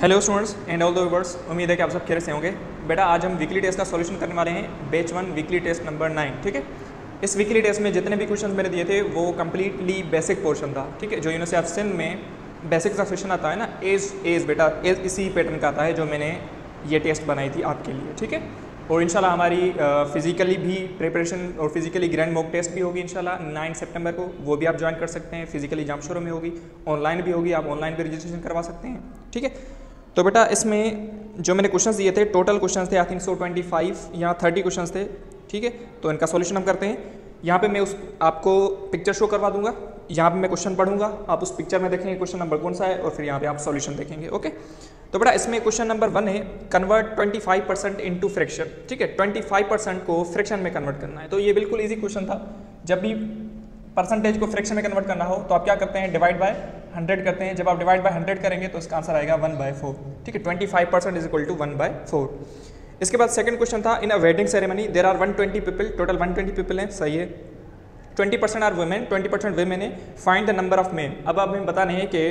Hello students and all the viewers, उम्मीद है कि आप सब खैरियत से होंगे। बेटा आज हम वीकली टेस्ट का सॉल्यूशन करने वाले हैं, बैच 1 वीकली टेस्ट नंबर 9। ठीक है, इस वीकली टेस्ट में जितने भी क्वेश्चन मैंने दिए थे वो कम्प्लीटली बेसिक पोर्शन था। ठीक है, जो यूनिवर्सिटी ऑफ सिंध में बेसिक का क्वेश्चन आता है ना, एज बेटा एज इसी पैटर्न का आता है जो मैंने ये टेस्ट बनाई थी आपके लिए। ठीक है, और इंशाल्लाह हमारी फिजिकली भी प्रिपरेशन और फिजिकली ग्रैंड मॉक टेस्ट भी होगी इंशाल्लाह 9 सितंबर को। वो भी आप ज्वाइन कर सकते हैं। फिजिकली एग्जाम शुरू में होगी, ऑनलाइन भी होगी, आप ऑनलाइन भी रजिस्ट्रेशन करवा सकते हैं। ठीक है, तो बेटा इसमें जो मैंने क्वेश्चंस दिए थे, टोटल क्वेश्चंस थे आई थिंक 125 या 30 क्वेश्चंस थे। ठीक है, तो इनका सॉल्यूशन हम करते हैं। यहाँ पे मैं आपको पिक्चर शो करवा दूंगा, यहाँ पे मैं क्वेश्चन पढ़ूंगा, आप उस पिक्चर में देखेंगे क्वेश्चन नंबर कौन सा है और फिर यहाँ पे आप सॉल्यूशन देखेंगे। ओके, तो बेटा इसमें क्वेश्चन नंबर 1 है, कन्वर्ट 25% इनटू फ्रैक्शन। ठीक है, 25% को फ्रैक्शन में कन्वर्ट करना है। तो ये बिल्कुल ईजी क्वेश्चन था। जब भी परसेंटेज को फ्रैक्शन में कन्वर्ट करना हो तो आप क्या करते हैं, डिवाइड बाय 100 करते हैं। जब आप डिवाइड बाय 100 करेंगे तो इसका आंसर आएगा 1/4। ठीक है, 25% इज इक्वल टू 1/4। इसके बाद सेकंड क्वेश्चन था, in a wedding ceremony there are 120 people, total 120 people हैं, सही है। 20% आर वुमेन, 20% वुमेन है, find the number of men. अब हमें बताना है कि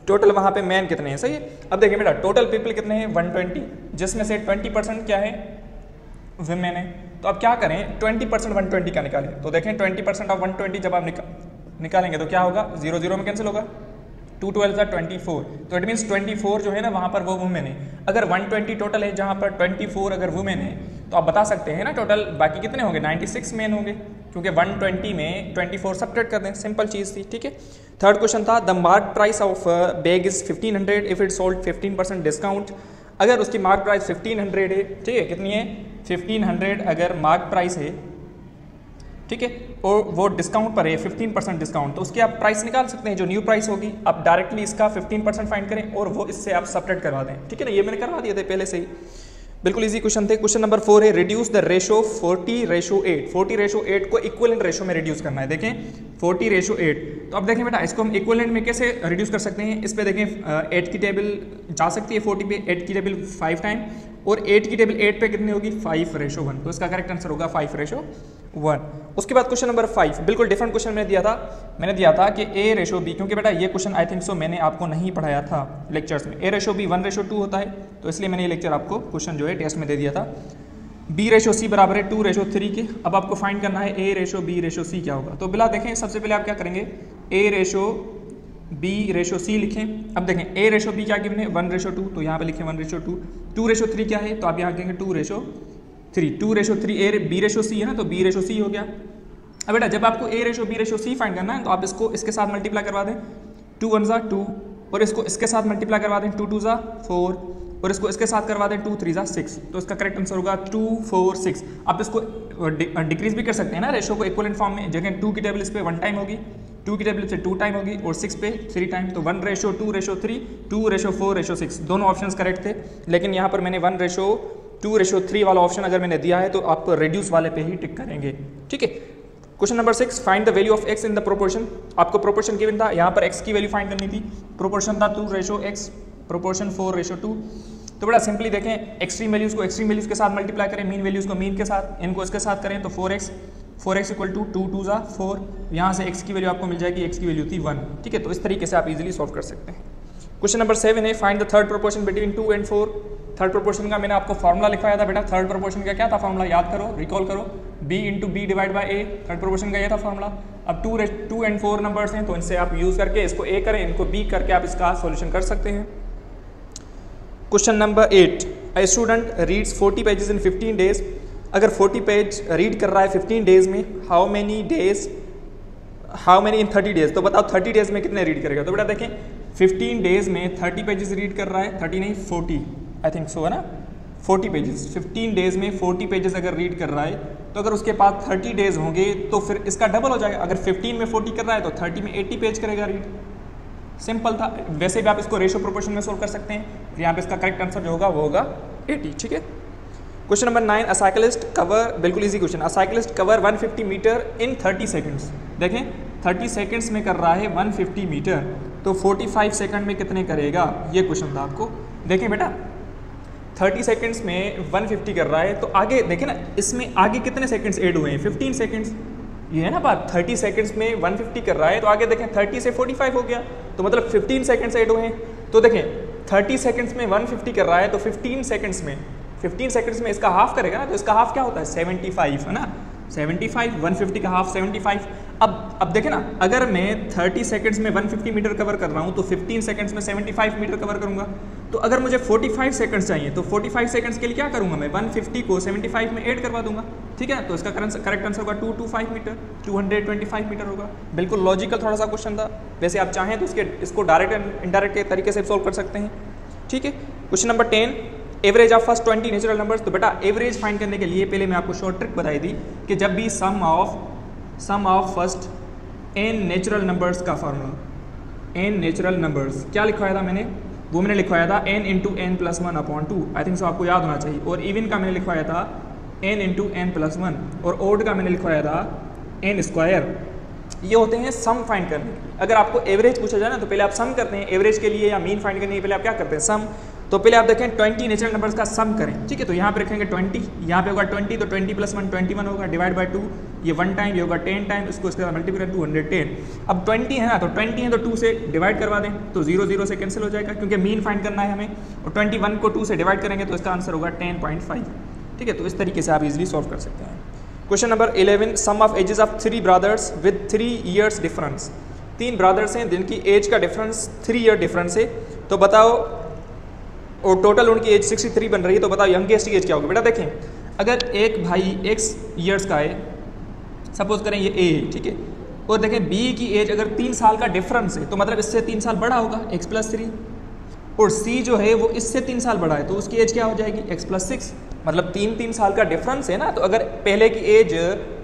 टोटल वहाँ पे मैन कितने हैं। सही है, अब देखिए बेटा टोटल पीपल कितने हैं, 120, जिसमें से 20% क्या है, वुमेन है। तो अब क्या करें, 20% 120 का निकालें। तो देखें 20% ऑफ 120 जब आप निकालेंगे तो क्या होगा, 0 0 में कैंसिल होगा, 2 12 का 24। तो इट मीन्स 24 जो है ना वहाँ पर वो वुमेन है। अगर 120 टोटल है जहाँ पर 24 अगर वुमेन है तो आप बता सकते हैं ना टोटल बाकी कितने होंगे, 96 मेन होंगे, क्योंकि 120 में 24 सब्ट्रैक्ट कर दें, सिंपल चीज़ थी। ठीक है, थर्ड क्वेश्चन था, the mark price of bag is 1500 if it sold 15% discount. अगर उसकी मार्क प्राइस 1500 है, ठीक है, कितनी है 1500 अगर मार्क प्राइस है, ठीक है, और वो डिस्काउंट पर है 15% डिस्काउंट, तो उसकी आप प्राइस निकाल सकते हैं जो न्यू प्राइस होगी। आप डायरेक्टली इसका 15% फाइंड करें और वो इससे आप सब्ट्रैक्ट करवा दें। ठीक है ना, ये मैंने करवा दिए थे पहले से ही, बिल्कुल इजी क्वेश्चन थे। क्वेश्चन नंबर 4 है, रिड्यूस द रेशो 40:8। 40:8 को इक्विवेलेंट रेशो में रिड्यूस करना है। देखें 40:8, तो अब देखें बेटा इसको हम इक्विवेलेंट में कैसे रिड्यूस कर सकते हैं। इस पे देखें 8 की टेबल जा सकती है 40 पे, 8 की टेबल 5 टाइम, और 8 की टेबल 8 पे कितनी होगी, 5:1। तो इसका करेक्ट आंसर होगा 5:1। उसके बाद क्वेश्चन नंबर 5, बिल्कुल डिफरेंट क्वेश्चन मैंने दिया था कि A:B, क्योंकि बेटा ये क्वेश्चन आई थिंक सो मैंने आपको नहीं पढ़ाया था लेक्चर्स में। A:B 1:2 होता है, तो इसलिए मैंने ये लेक्चर आपको क्वेश्चन जो है टेस्ट में दे दिया था। B:C बराबर है 2:3 के। अब आपको फाइंड करना है A:B:C क्या होगा। तो बिला देखें सबसे पहले आप क्या करेंगे, A:B:C लिखें। अब देखें A:B क्या गिवन है, 1:2, तो यहाँ पे लिखें 1:2। 2:3 क्या है, तो आप यहाँ कहेंगे 2:3। 2:3 B:C है ना, तो B:C हो गया। अब बेटा जब आपको A:B:C फाइंड करना है तो आप इसको इसके साथ मल्टीप्लाई करवा दें, 2 1 ज़ा 2, और इसको इसके साथ मल्टीप्लाई करवा दें, 2 2 ज़ा 4, और इसको इसके साथ करवा दें 2 3 ज़ा 6। तो इसका करेक्ट आंसर होगा 2 4 6। आप इसको डिक्रीज भी कर सकते हैं ना रेशो को इक्विवेलेंट फॉर्म में। जगह 2 की टेबल इस पे 1 टाइम होगी, 2 की टेबल से 2 टाइम होगी, और 6 पे 3 टाइम। तो 1:2:3, 2:4:6 दोनों ऑप्शन करेक्ट थे। लेकिन यहाँ पर मैंने 1:2:3 वाला ऑप्शन अगर मैंने दिया है तो आप रिड्यूस वाले पे ही टिक करेंगे। ठीक है, question number 6, find the value of x in the proportion. आपको प्रोपोर्शन गिवन था, यहाँ पर x की वैल्यू फाइंड करनी थी। प्रोपोर्शन था 2:x, प्रोपोर्शन 4:2। तो बड़ा सिंपली देखें, एक्सट्रीम वैल्यूज़ को एक्सट्रीम वैल्यूज़ के साथ मल्टीप्लाई करें, मीन वैल्यूज़ को मीन के साथ, इनको इसके साथ करें तो 4x इक्वल टू 2 2 ज़ा 4। यहाँ से x की वैल्यू आपको मिल जाएगी, x की वैल्यू थी 1। ठीक है, तो इस तरीके से आप इजीली सॉल्व कर सकते हैं। क्वेश्चन नंबर 7 है, find the third proportion between 2 and 4। Third proportion का मैंने आपको फॉर्मूला लिखवाया था बेटा। थर्ड प्रोपोर्शन का क्या था फॉर्मूला, याद करो, रिकॉल करो, B/B divide by A। Third proportion का ये था फॉर्मूला। अब 2 and 4 नंबर्स हैं तो इनसे आप यूज़ करके इसको A करें, इनको B करके आप इसका सॉल्यूशन कर सकते हैं। Question number 8, a student reads 40 pages in 15 days. अगर 40 पेज रीड कर रहा है 15 डेज में, हाउ मेनी इन 30 डेज। तो बताओ 30 डेज में कितने रीड करेगा। तो बेटा देखें 15 डेज में 30 पेजेस रीड कर रहा है, 30 नहीं 40 आई थिंक सो है ना, 40 पेजेस 15 डेज में 40 पेजेस अगर रीड कर रहा है, तो अगर उसके पास 30 डेज होंगे तो फिर इसका डबल हो जाएगा। अगर 15 में 40 कर रहा है तो 30 में 80 पेज करेगा रीड। सिंपल था। वैसे भी आप इसको रेशो प्रोपोर्शन में सोल्व कर सकते हैं। यहाँ पे इसका करेक्ट आंसर जो होगा वो होगा 80। ठीक है, question number 9, a cyclist cover, बिल्कुल easy question, a cyclist cover 150 metre in 30 seconds. देखें 30 सेकंड्स में कर रहा है 150 मीटर, तो 45 सेकंड में कितने करेगा, ये क्वेश्चन था आपको। देखें बेटा 30 सेकंड्स में 150 कर रहा है, तो आगे देखें ना, इसमें आगे कितने सेकंड्स ऐड हुए हैं, 15 सेकंड्स। ये है ना बात, 30 सेकंड्स में 150 कर रहा है, तो आगे देखें 30 से 45 हो गया, तो मतलब 15 सेकंड्स ऐड हुए हैं। तो देखें 30 सेकंड्स में 150 कर रहा है तो 15 सेकंड्स में इसका हाफ करेगा ना, तो इसका हाफ क्या होता है 75 है ना, 75 150 का हाफ 75। अब देखें ना, अगर मैं 30 सेकंड्स में 150 मीटर कवर कर रहा हूँ तो 15 सेकंड्स में 75 मीटर कवर करूँगा। तो अगर मुझे 45 सेकंड्स चाहिए तो 45 सेकंड्स के लिए क्या करूँगा मैं, 150 को 75 में ऐड करवा दूंगा, ठीक है। तो इसका करेक्ट आंसर होगा 225 मीटर, 225 मीटर होगा। बिल्कुल लॉजिकल थोड़ा सा क्वेश्चन था। वैसे आप चाहें तो इसको डायरेक्ट एंड इनडायरेक्ट के तरीके से सॉल्व कर सकते हैं, ठीक है। Question number 10, average of first 20 natural numbers. तो बेटा एवरेज फाइंड करने के लिए पहले मैं आपको शॉर्ट ट्रिक बताई थी कि जब भी sum of first n natural numbers का फार्मूला, n नेचुरल नंबर्स क्या लिखवाया था मैंने, वो मैंने लिखवाया था n into n plus 1 upon 2। I think so आपको याद होना चाहिए। और इवन का मैंने लिखवाया था n इंटू एन प्लस 1 और ओड का मैंने लिखवाया था n स्क्वायर। ये होते हैं सम फाइंड करने के। अगर आपको एवरेज पूछा जाए ना तो पहले आप सम करते हैं, एवरेज के लिए या मीन फाइंड करने के पहले आप क्या करते हैं, सम। तो पहले आप देखें 20 नेचुरल नंबर्स का सम करें, ठीक है। तो यहाँ पे रखेंगे 20, यहाँ पे होगा 20 तो 20 प्लस 1 21 होगा, डिवाइड बाय 2, ये 1 टाइम, ये होगा 10 टाइम, इसको इसके साथ मल्टीप्लाई 210। अब 20 है ना, तो 20 है तो 2 से डिवाइड करवा दें तो 0 0 से कैंसिल हो जाएगा क्योंकि मीन फाइंड करना है हमें। और 21 को 2 से डिवाइड करेंगे तो इसका आंसर होगा 10.5, ठीक है। तो इस तरीके से आप इजीली सॉल्व कर सकते हैं। Question number 11, sum of ages of 3 brothers with 3 years difference. 3 brothers हैं जिनकी एज का डिफरेंस 3 ईयर डिफरेंस है। तो बताओ, और टोटल उनकी एज 63 बन रही है, तो बताओ यंगेस्ट की एज क्या होगी। बेटा देखें, अगर एक भाई x ईयर्स का है, सपोज करें ये a है, ठीक है, और देखें b की एज अगर 3 साल का डिफरेंस है तो मतलब इससे 3 साल बड़ा होगा x प्लस 3, और c जो है वो इससे 3 साल बड़ा है तो उसकी एज क्या हो जाएगी x प्लस 6, मतलब 3 साल का डिफरेंस है ना। तो अगर पहले की एज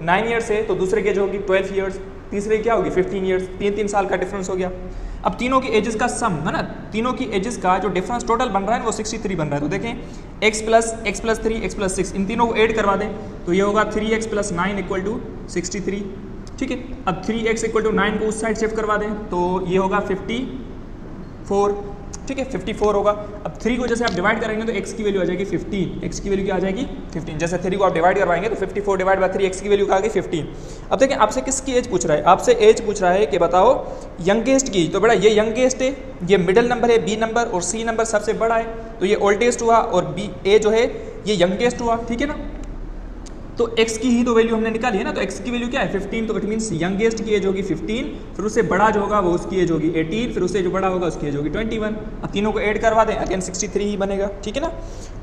9 ईयर्स है तो दूसरे की एज होगी 12 ईयर्स, तीसरे की क्या होगी 15 ईयर्स, 3 साल का डिफरेंस हो गया। अब तीनों की एजेस का सम है ना, तीनों की एजेस का जो डिफरेंस टोटल बन रहा है वो 63 बन रहा है। तो देखें x प्लस 3 x प्लस 6 इन तीनों को ऐड करवा दें तो ये होगा 3x प्लस 9 इक्वल टू 63, ठीक है। अब 3x इक्वल टू 9 को उस साइड शिफ्ट करवा दें तो ये होगा 54, ठीक है, 54 होगा। अब 3 को जैसे आप डिवाइड करेंगे तो x की वैल्यू आ जाएगी 15, x की वैल्यू क्या आ जाएगी 15। जैसे 3 को आप डिवाइड करवाएंगे तो 54 डिवाइड बाय 3, x की वैल्यू क्या आ गई 15। अब देखिए आपसे किसकी एज पूछ रहा है, आपसे एज पूछ रहा है कि बताओ यंगेस्ट की। तो बेटा ये यंगेस्ट है, ये मिडिल नंबर है b नंबर, और c नंबर सबसे बड़ा है तो ये ओल्डेस्ट हुआ, और b a जो है ये यंगेस्ट हुआ, ठीक है ना। तो x की ही तो वैल्यू हमने निकाली है ना, तो x की वैल्यू क्या है 15, तो इट मींस यंगेस्ट की एज होगी 15, फिर उससे बड़ा जो होगा वो उसकी एज होगी 18, फिर उससे जो बड़ा होगा उसकी एज होगी 21। अब तीनों को ऐड करवा दें, अगेन 63 ही बनेगा, ठीक है ना।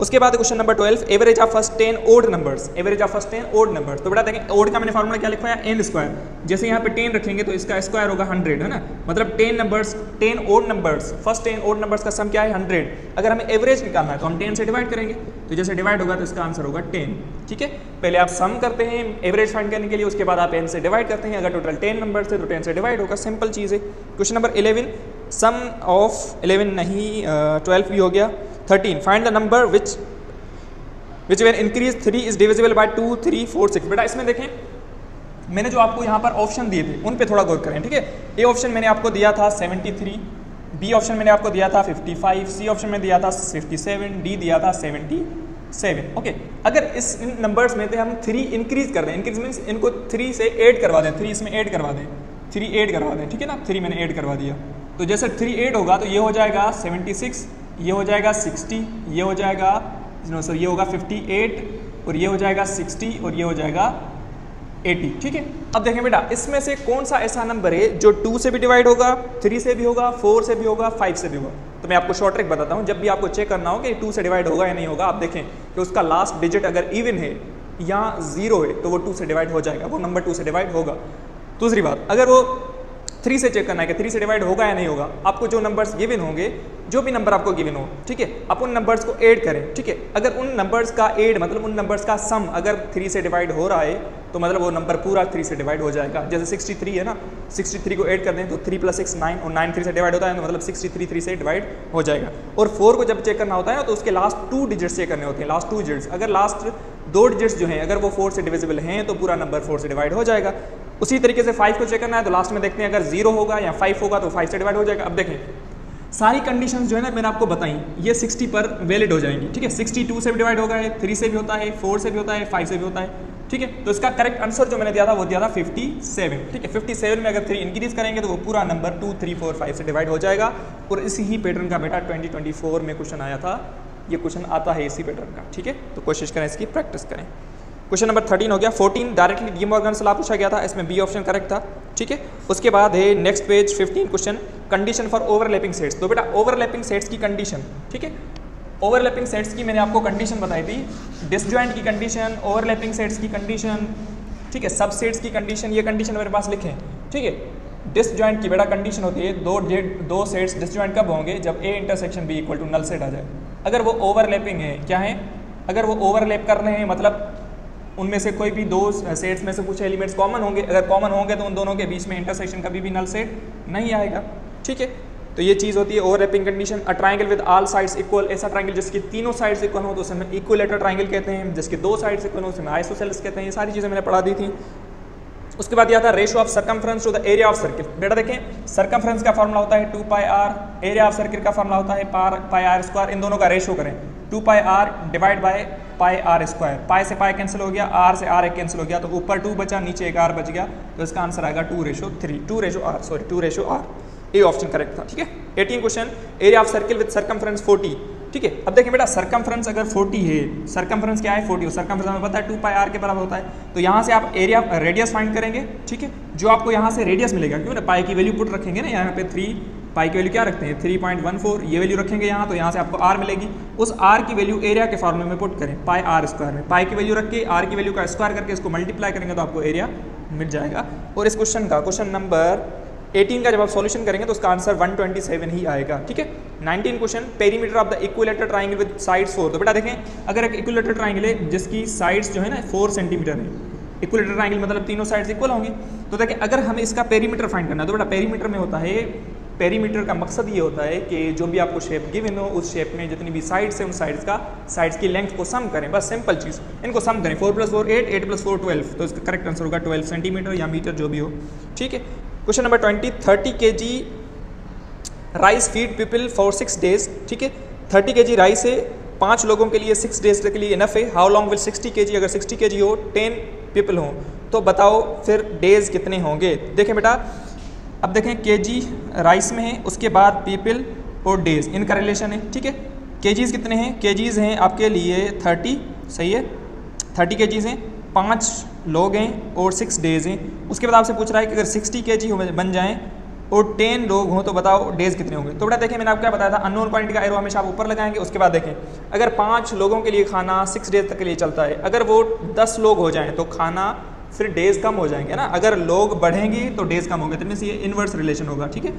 उसके बाद question number 12, average of first 10 odd numbers. Average of first 10 odd numbers. तो बेटा देखें ओड का मैंने फॉर्मूला क्या लिखवाया, n स्क्वायर। जैसे यहाँ पे 10 रखेंगे तो इसका स्क्वायर होगा 100, है ना, मतलब 10 numbers, 10 odd numbers, first 10 odd numbers का सम क्या है 100। अगर हमें एवरेज निकालना है तो हम 10 से डिवाइड करेंगे, तो जैसे डिवाइड होगा तो इसका आंसर होगा 10, ठीक है। पहले आप सम करते हैं एवरेज फाइंड करने के लिए, उसके बाद आप n से डिवाइड करते हैं। अगर टोटल 10 नंबर्स है तो 10 से डिवाइड होगा, सिंपल चीज़ है। क्वेश्चन नंबर 11, सम ऑफ 11 नहीं 12 भी हो गया। 13, find the number which when increase 3 is divisible by 2 3 4 6। बेटा इसमें देखें मैंने जो आपको यहाँ पर ऑप्शन दिए थे उन पे थोड़ा गौर करें, ठीक है। ए ऑप्शन मैंने आपको दिया था 73, बी ऑप्शन मैंने आपको दिया था 55, सी ऑप्शन में दिया था 57, डी दिया था 77, ओके। अगर इस इन नंबर्स में से हम 3 इंक्रीज कर दें, इंक्रीज मीन्स इनको 3 से ऐड करवा दें, 3 इसमें ऐड करवा दें, 3 ऐड करवा दें, ठीक है ना। 3 मैंने ऐड करवा दिया तो जैसे 3 ऐड होगा तो ये हो जाएगा 76, ये हो जाएगा 60, ये हो जाएगा सर ये होगा 58, और ये हो जाएगा 60, और ये हो जाएगा 80, ठीक है। अब देखें बेटा इसमें से कौन सा ऐसा नंबर है जो 2 से भी डिवाइड होगा, 3 से भी होगा, 4 से भी होगा, 5 से भी होगा। तो मैं आपको शॉर्ट ट्रिक बताता हूँ, जब भी आपको चेक करना हो कि 2 से डिवाइड होगा या नहीं होगा, आप देखें कि उसका लास्ट डिजिट अगर इवन है या 0 है तो वो 2 से डिवाइड हो जाएगा, वो नंबर 2 से डिवाइड होगा। दूसरी बात, अगर वो 3 से चेक करना है कि 3 से डिवाइड होगा या नहीं होगा, आपको जो नंबर्स गिवन होंगे, जो भी नंबर आपको गिवन हो, ठीक है, आप उन नंबर्स को ऐड करें, ठीक है। अगर उन नंबर्स का ऐड मतलब उन नंबर्स का सम अगर 3 से डिवाइड हो रहा है तो मतलब वो नंबर पूरा 3 से डिवाइड हो जाएगा। जैसे 63 है ना, 63 को ऐड कर दें तो 3 + 6 9, और 9 3 से डिवाइड होता है तो मतलब 63 3 से डिवाइड हो जाएगा। और 4 को जब चेक करना होता है तो उसके लास्ट 2 डिजिट्स चेक करने होते हैं, लास्ट 2 डिजिट्स। अगर लास्ट 2 डिजिट्स जो हैं अगर वो 4 से डिविजिबल हैं तो पूरा नंबर 4 से डिवाइड हो जाएगा। उसी तरीके से 5 को चेक करना है तो लास्ट में देखते हैं अगर 0 होगा या 5 होगा तो 5 से डिवाइड हो जाएगा। अब देखें सारी कंडीशंस जो है ना मैंने आपको बताई, ये 60 पर वैलिड हो जाएंगी, ठीक है। 62 से भी डिवाइड होगा है, 3 से भी होता है, 4 से भी होता है, 5 से भी होता है। ठीक है। तो इसका करेक्ट आंसर जो मैंने दिया था वो दिया था 57, ठीक है। 57 में अगर 3 इंक्रीज करेंगे तो वो पूरा नंबर 2, 3, 4, 5 से डिवाइड हो जाएगा। और इसी ही पैटर्न का बेटा 2024 में क्वेश्चन आया था, ये क्वेश्चन आता है इसी पैटर्न का, ठीक है। तो कोशिश करें इसकी प्रैक्टिस करें। क्वेश्चन नंबर 13 हो गया। 14 डायरेक्टली डी मॉर्गन से ला पूछा गया था, इसमें बी ऑप्शन करेक्ट था, ठीक है। उसके बाद है next page 15 question, condition for overlapping sets. तो बेटा ओवरलैपिंग सेट्स की कंडीशन, ठीक है। ओवरलैपिंग सेट्स की मैंने आपको कंडीशन बताई थी, डिसजॉइंट की कंडीशन, ओवरलैपिंग सेट्स की कंडीशन, ठीक है, सबसेट्स की कंडीशन, ये कंडीशन मेरे पास लिखे, ठीक है। डिसजॉइंट की बेटा कंडीशन होती है दो सेट्स डिसजॉइंट कब होंगे, जब A intersection B equal to null set आ जाए। अगर वो ओवरलैपिंग है, क्या है, अगर वो ओवरलैप कर रहे हैं मतलब उनमें से कोई भी दो सेट्स में से कुछ एलिमेंट्स कॉमन होंगे, अगर कॉमन होंगे तो उन दोनों के बीच में इंटरसेक्शन कभी भी नल सेट नहीं आएगा, ठीक है। तो ये चीज़ होती है overlapping condition. A triangle with all sides equal, ऐसा ट्राइंगल जिसकी तीनों साइड्स इक्वल हो तो उसे हम इक्विलेटरल ट्राइंगल कहते हैं, जिसके दो साइड्स इक्वल हो उसे हम आइसोसेलेस कहते हैं। ये सारी चीज़ें मैंने पढ़ा दी थी। उसके बाद यह था ratio of circumference to the area of circle. बेटा देखें, सर्कमफ्रेंस का फॉर्मूला होता है 2πr, एरिया ऑफ सर्किल का फॉर्मूला होता है πr²। इन दोनों का रेशियो करें, 2πr डिवाइड बाय πr²। पाई से पाई कैंसिल हो गया, r से r एक कैंसिल हो गया, तो ऊपर 2 बचा, नीचे एक r बच गया, तो इसका आंसर आएगा 2:r। ए ऑप्शन करेक्ट था, ठीक है। 18 question, area of circle with circumference 40, ठीक है। अब देखिए बेटा, सर्कमफ्रेंस अगर 40 है, सर्कमफ्रेंस क्या है 40, सर्कमफ्रेंस हमें पता है 2πr के बराबर होता है। तो यहाँ से आप एरिया रेडियस फाइंड करेंगे, ठीक है। जो आपको यहाँ से रेडियस मिलेगा, क्यों ना पाई की वैल्यू पुट रखेंगे ना, यहाँ पे 3 पाई की वैल्यू क्या रखते हैं 3.14, ये वैल्यू रखेंगे यहाँ, तो यहाँ से आपको r मिलेगी। उस r की वैल्यू एरिया के फॉर्मूले में पुट करें, πr² में पाई की वैल्यू रख के r की वैल्यू का स्क्वायर करके इसको मल्टीप्लाई करेंगे तो आपको एरिया मिल जाएगा। और इस क्वेश्चन का क्वेश्चन नंबर 18 का जब आप सॉल्यूशन करेंगे तो उसका आंसर 127 ही आएगा, ठीक है। 19 question, perimeter of the equilateral triangle with sides 4। तो बेटा देखें, अगर एक इक्विलेटरल ट्राइंगल है जिसकी साइड्स जो है ना 4 सेंटीमीटर है, इक्विलेटरल ट्राइंगल मतलब तीनों साइड्स इक्वल होंगी, तो देखिए अगर हमें इसका पेरीमीटर फाइंड करना है तो बेटा पेरीमीटर में होता है, पेरीमीटर का मकसद ये होता है कि जो भी आपको शेप गिवन हो उस शेप में जितनी भी साइड्स है उन साइड्स की लेंथ को सम करें, बस सिंपल चीज़, इनको सम करें। 4 + 4 8, 8 + 4 12, तो इसका करेक्ट आंसर होगा 12 सेंटीमीटर या मीटर जो भी हो, ठीक है। Question number 20, 30 kg rice feed people for 6 days, ठीक है। 30 kg राइस है 5 लोगों के लिए 6 डेज के लिए इनफ है। हाउ लॉन्ग विल 60 kg, अगर 60 kg हो 10 पीपल हो तो बताओ फिर डेज कितने होंगे। देखें बेटा, अब देखें kg राइस में है, उसके बाद पीपल और डेज, इनका रिलेशन है, ठीक है। kgs कितने हैं, kgs हैं आपके लिए 30, सही है, 30 kgs हैं, 5 लोग हैं और 6 डेज हैं। उसके बाद आपसे पूछ रहा है कि अगर 60 kg बन जाएं और 10 लोग हों तो बताओ डेज कितने होंगे। तो बेटा देखें, मैंने आपको क्या बताया था, अननोन क्वांटिटी का एरो हमेशा आप ऊपर लगाएंगे। उसके बाद देखें, अगर 5 लोगों के लिए खाना 6 डेज तक के लिए चलता है, अगर वो 10 लोग हो जाएं तो खाना फिर डेज कम हो जाएंगे ना, अगर लोग बढ़ेंगे तो डेज कम होंगे, तो इनमें से ये इनवर्स रिलेशन होगा, ठीक है।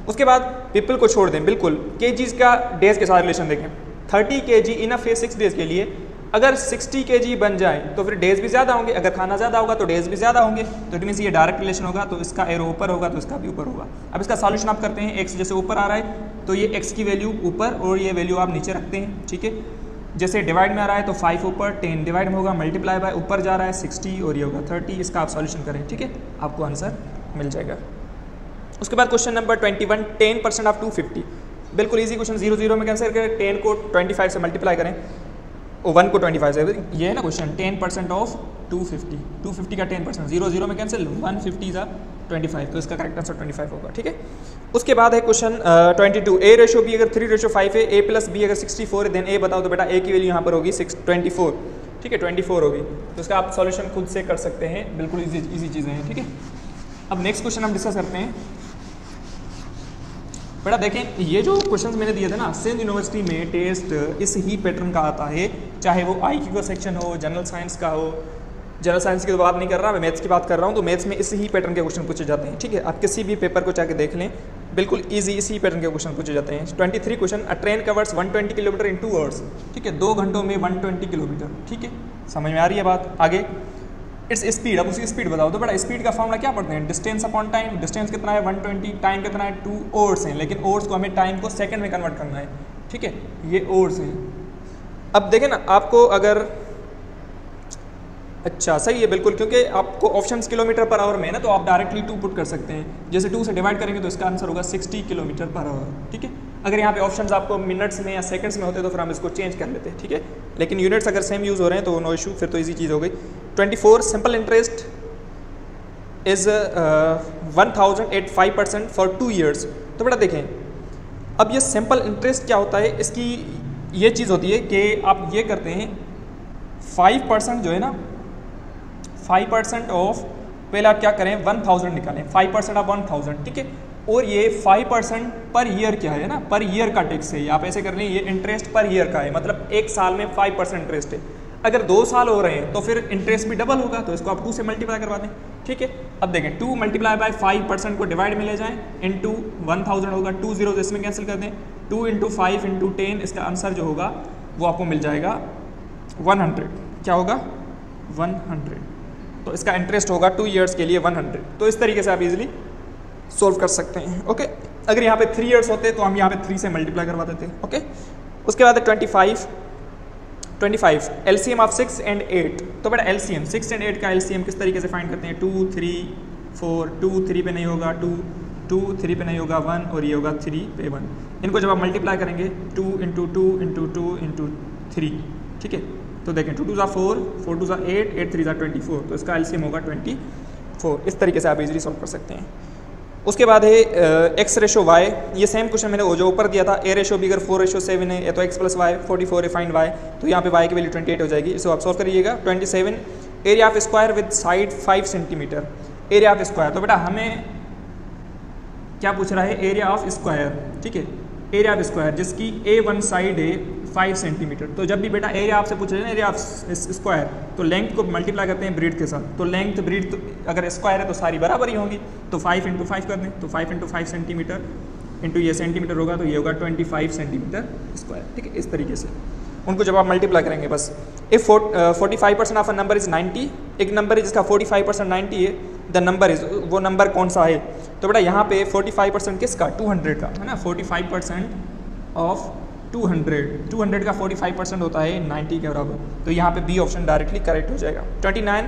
उसके बाद पीपल को छोड़ दें, बिल्कुल केजीज का डेज के साथ रिलेशन देखें। 30 kg इनफ है 6 डेज के लिए, अगर 60 kg बन जाए तो फिर डेज भी ज़्यादा होंगे, अगर खाना ज़्यादा होगा तो डेज भी ज़्यादा होंगे, तो इनमें से ये डायरेक्ट रिलेशन होगा, तो इसका एरो ऊपर होगा तो इसका भी ऊपर होगा। अब इसका सॉल्यूशन आप करते हैं, x जैसे ऊपर आ रहा है तो ये x की वैल्यू ऊपर और ये वैल्यू आप नीचे रखते हैं, ठीक है। जैसे डिवाइड में आ रहा है तो 5 ऊपर, 10 डिवाइड में होगा, मल्टीप्लाई बाय ऊपर जा रहा है 60 और ये होगा 30, इसका आप सॉल्यूशन करें, ठीक है, आपको आंसर मिल जाएगा। उसके बाद क्वेश्चन नंबर 21, 10% ऑफ 250, बिल्कुल इजी क्वेश्चन, 0 0 में कैंसिल करें, 10 को 25 से मल्टीप्लाई करें, 1 को 25 से, ये है ना क्वेश्चन, 10% ऑफ 250, 250 का 10%, 0 0 में कैंसिल, 150 का 25, तो इसका करेक्ट आंसर 25 होगा, ठीक है। उसके बाद है क्वेश्चन 22, a/b अगर 3/5 है, a + b अगर 64 है, देन a बताओ। तो बेटा a की वैल्यू यहाँ पर होगी 24, ठीक है, 24 होगी, तो इसका आप सॉल्यूशन खुद से कर सकते हैं, बिल्कुल इजी चीज़ें हैं, ठीक है। अब नेक्स्ट क्वेश्चन हम डिस्कस करते हैं। बेटा देखें, ये जो क्वेश्चंस मैंने दिए थे ना, सिंध यूनिवर्सिटी में टेस्ट इस ही पैटर्न का आता है, चाहे वो IQ का सेक्शन हो, जनरल साइंस का हो। जनरल साइंस की तो बात नहीं कर रहा, मैं मैथ्स की बात कर रहा हूँ, तो मैथ्स में इसी ही पैटर्न के क्वेश्चन पूछे जाते हैं, ठीक है। आप किसी भी पेपर को जाके देख लें, बिल्कुल इजी इसी पैटर्न के क्वेश्चन पूछे जाते हैं। 23 क्वेश्चन, अ ट्रेन कवर्स 120 किलोमीटर इन 2 आवर्स, ठीक है, 2 घंटों में 120 किलोमीटर, ठीक है, समझ में आ रही है बात। आगे इट्स स्पीड, अब उसकी स्पीड बताओ। तो बड़ा स्पीड का फॉर्मूला क्या पढ़ते हैं, डिस्टेंस अपॉन टाइम, डिस्टेंस कितना है 120, टाइम कितना है 2 आवर्स हैं, लेकिन आवर्स को हमें टाइम को सेकंड में कन्वर्ट करना है, ठीक है, ये आवर्स हैं। अब देखें ना, आपको अगर अच्छा सही है बिल्कुल, क्योंकि आपको ऑप्शंस किलोमीटर पर आवर में है ना, तो आप डायरेक्टली 2 पुट कर सकते हैं। जैसे 2 से डिवाइड करेंगे तो इसका आंसर होगा 60 किलोमीटर पर आवर, ठीक है। अगर यहाँ पे ऑप्शंस आपको मिनट्स में या सेकंड्स में होते तो फिर हम इसको चेंज कर लेते, ठीक है, लेकिन यूनिट्स अगर सेम यूज़ हो रहे हैं तो नो इशू, फिर तो ईजी चीज़ हो गई। 24 simple interest is 1085% for 2 years. तो बेटा देखें, अब ये सिंपल इंटरेस्ट क्या होता है, इसकी ये चीज़ होती है कि आप ये करते हैं 5% जो है ना, 5% ऑफ, पहले आप क्या करें 1000 निकालें, 5% ऑफ 1000, ठीक है, और ये 5% पर ईयर क्या है ना, पर ईयर का टैक्स है, आप ऐसे कर लें, ये इंटरेस्ट पर ईयर का है, मतलब एक साल में 5% इंटरेस्ट है। अगर 2 साल हो रहे हैं तो फिर इंटरेस्ट भी डबल होगा, तो इसको आप 2 से मल्टीप्लाई करवा दें, ठीक है। अब देखें 2 मल्टीप्लाई बाय 5% को डिवाइड में ले जाएं, इंटू 1000 होगा, 2 जीरो इसमें कैंसिल कर दें, 2 इंटू 5 इंटू 10, इसका आंसर जो होगा वो आपको मिल जाएगा 100। क्या होगा 100, तो इसका इंटरेस्ट होगा 2 ईयर्स के लिए 100। तो इस तरीके से आप इजीली सोल्व कर सकते हैं, ओके। अगर यहाँ पे 3 ईयर्स होते तो हम यहाँ पे 3 से मल्टीप्लाई करवा देते हैं, ओके। उसके बाद 25 एलसीएम ऑफ 6 and 8। तो बेटा एलसीएम 6 and 8 का एलसीएम किस तरीके से फाइंड करते हैं, 2 3 4, 2 3 पे नहीं होगा 2, 2 3 पे नहीं होगा 1, और ये होगा 3 पे 1। इनको जब आप मल्टीप्लाई करेंगे 2 इंटू 2 इंटू 2 इंटू 3, ठीक है, तो देखें 2 2 ज़ा 4, 4 2 ज़ा 8, 8 3 ज़ा 24, तो इसका एलसीएम होगा 24। इस तरीके से आप इजीली सॉल्व कर सकते हैं। उसके बाद है एक्स रेशो वाई, ये सेम क्वेश्चन मैंने वो जो ऊपर दिया था, ए रेशो बी अगर 4:7 है, या तो एक्स प्लस वाई 44 है, फाइंड वाई, तो यहाँ पे वाई की वैल्यू 28 हो जाएगी, इसको आप सॉल्व करिएगा। 27 area of square with side 5 centimetre, area of square, तो बेटा हमें क्या पूछ रहा है, एरिया ऑफ स्क्वायर, ठीक है, एरिया ऑफ स्क्वायर जिसकी A1 साइड है 5 सेंटीमीटर। तो जब भी बेटा एरिया आपसे पूछ रहे हैं ना, एरिया ऑफ स्क्वायर, तो लेंथ को मल्टीप्लाई करते हैं ब्रीथ के साथ, तो लेंथ ब्रीथ तो अगर स्क्वायर है तो सारी बराबर ही होंगी, तो 5 इंटू 5 कर दें, तो 5 इंटू 5 सेंटीमीटर इंटू ये सेंटीमीटर होगा, तो ये होगा 25 सेंटीमीटर स्क्वायर, ठीक है। इस तरीके से उनको जब आप मल्टीप्लाई करेंगे बस, if 45% of a number is 90, एक नंबर है जिसका 45% 90 है, द नंबर इज, वो नंबर कौन सा है, तो बेटा यहाँ पे 45% किसका, 200 का है ना, 45% ऑफ 200 का 45% होता है 90 के बराबर, तो यहाँ पे बी ऑप्शन डायरेक्टली करेक्ट हो जाएगा। 29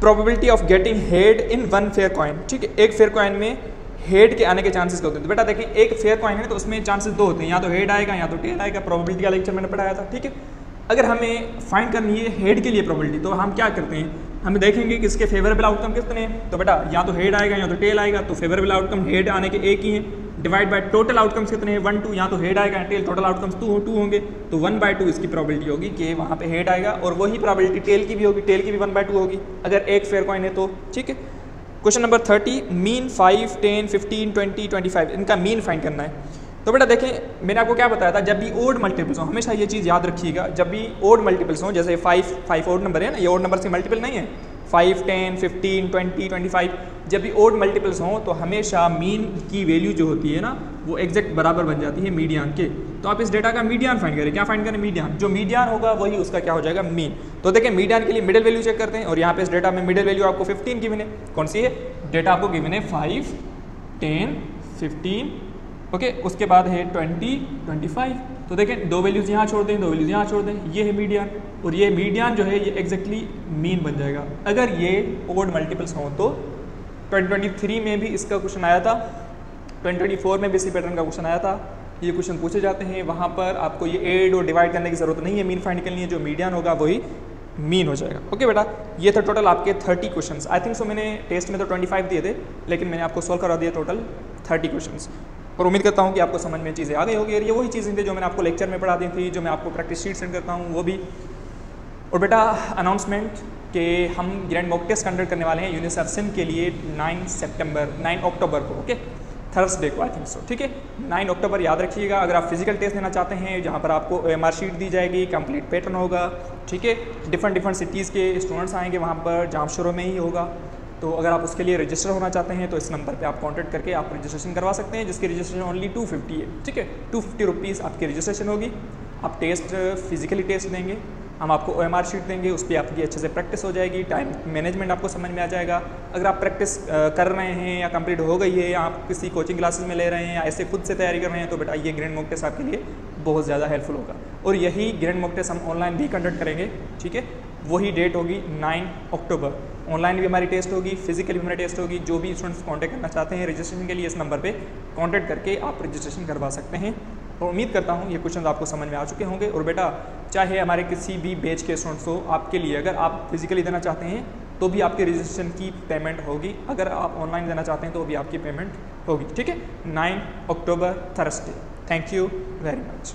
probability of getting head in 1 fair coin, ठीक है, एक फेयर कॉइन में हेड के आने के चांसेस होते हैं। तो बेटा देखिए एक फेयर कॉइन है तो उसमें चांसेस 2 होते हैं, या तो हेड आएगा या तो टेल आएगा, प्रोबेबिलिटी का लेक्चर मैंने पढ़ाया था, ठीक है। अगर हमें फाइंड करनी है हेड के लिए प्रोबेबिलिटी, तो हम क्या करते हैं, हम देखेंगे कि इसके फेवरेबल आउटकम कितने हैं, तो बेटा या तो हेड आएगा या तो टेल आएगा, तो फेवरेबल आउटकम हेड आने के एक ही हैं, डिवाइड बाय टोटल आउटकम्स कितने हैं 1 2, या तो हेड आएगा या टेल, टोटल आउटकम्स 2 होंगे, तो 1/2 इसकी प्रोबेबिलिटी होगी कि वहाँ पे हेड आएगा, और वही प्रोबेबिलिटी टेल की भी होगी, टेल की भी 1/2 होगी अगर एक फेयर कॉइन है तो, ठीक है। क्वेश्चन नंबर 30 मीन 5 10 15 20 25, इनका मीन फाइंड करना है। तो बेटा देखें मैंने आपको क्या बताया था, जब भी ओड मल्टीपल्स हो, हमेशा ये चीज़ याद रखिएगा, जब भी ओड मल्टीपल्स हो, जैसे 5 ओड नंबर है ना, ये ओड नंबर से मल्टीपल नहीं है, 5 10 15 20 25, जब भी ओड मल्टीपल्स हों तो हमेशा मीन की वैल्यू जो होती है ना वो एग्जैक्ट बराबर बन जाती है मीडियन के। तो आप इस डेटा का मीडियन फाइंड करें, क्या फाइंड करें, मीडियन, जो मीडियन होगा वही उसका क्या हो जाएगा, मीन। तो देखें मीडियन के लिए मिडिल वैल्यू चेक करते हैं, और यहाँ पे इस डेटा में मिडिल वैल्यू आपको 15 गिवन है, कौन सी है, डेटा आपको गिवन है 5 10 15, ओके, उसके बाद है 20 25, तो देखें 2 वैल्यूज़ यहाँ छोड़ दें, 2 वैल्यूज़ यहाँ छोड़ दें, ये है मीडियन, और ये मीडियन जो है ये एग्जैक्टली मीन बन जाएगा। अगर ये ओड मल्टीपल्स हों तो 2023 में भी इसका क्वेश्चन आया था, 2024 में भी इसी पैटर्न का क्वेश्चन आया था, ये क्वेश्चन पूछे जाते हैं, वहाँ पर आपको ये एड और डिवाइड करने की ज़रूरत नहीं है, मीन फाइंड करनी है, जो मीडियन होगा वही मीन हो जाएगा। ओके बेटा, ये था टोटल आपके 30 क्वेश्चंस। आई थिंक सो मैंने टेस्ट में तो 25 दिए थे, लेकिन मैंने आपको सॉल्व करा दिया टोटल 30 क्वेश्चंस, और उम्मीद करता हूँ कि आपको समझ में चीज़ें आ गई होगी, और ये वही चीज़ें थी जो मैंने आपको लेक्चर में पढ़ा दी थी, जो मैं आपको प्रैक्टिस शीट सेंड करता हूँ वो भी। और बेटा अनाउंसमेंट कि हम ग्रैंड मॉक टेस्ट कंडक्ट करने वाले हैं यूनिसेफ सिंध के लिए 9 अक्टूबर को, ओके, थर्सडे को आई थिंक सो, ठीक है। 9 अक्टूबर याद रखिएगा। अगर आप फिजिकल टेस्ट देना चाहते हैं जहाँ पर आपको OMR शीट दी जाएगी, कंप्लीट पैटर्न होगा, ठीक है, डिफरेंट सिटीज़ के स्टूडेंट्स आएंगे वहाँ पर, जहाँ शुरू में ही होगा। तो अगर आप उसके लिए रजिस्टर होना चाहते हैं तो इस नंबर पे आप कांटेक्ट करके आप रजिस्ट्रेशन करवा सकते हैं, जिसकी रजिस्ट्रेशन ओनली 250 है, ठीक है, 250 रुपीज़ आपकी रजिस्ट्रेशन होगी। आप टेस्ट फिजिकली टेस्ट देंगे, हम आपको OMR शीट देंगे, उस पर आपकी अच्छे से प्रैक्टिस हो जाएगी, टाइम मैनेजमेंट आपको समझ में आ जाएगा। अगर आप प्रैक्टिस कर रहे हैं या कंप्लीट हो गई है, या आप किसी कोचिंग क्लासेस में ले रहे हैं, या ऐसे खुद से तैयारी कर रहे हैं, तो बेटा ये ग्रैंड मॉक टेस्ट आपके लिए बहुत ज़्यादा हेल्पफुल होगा। और यही ग्रैंड मॉक टेस्ट हम ऑनलाइन भी कंडक्ट करेंगे, ठीक है, वही डेट होगी 9 अक्टूबर। ऑनलाइन भी हमारी टेस्ट होगी, फिजिकली भी हमारी टेस्ट होगी। जो भी स्टूडेंट्स कॉन्टैक्ट करना चाहते हैं रजिस्ट्रेशन के लिए इस नंबर पर कॉन्टैक्ट करके आप रजिस्ट्रेशन करवा सकते हैं। और उम्मीद करता हूँ ये क्वेश्चन आपको समझ में आ चुके होंगे। और बेटा चाहे हमारे किसी भी बैच के स्टूडेंट्स हो, आपके लिए अगर आप फिजिकली देना चाहते हैं तो भी आपके रजिस्ट्रेशन की पेमेंट होगी, अगर आप ऑनलाइन देना चाहते हैं तो भी आपकी पेमेंट होगी। ठीक है, 9 October Thursday. Thank you very much.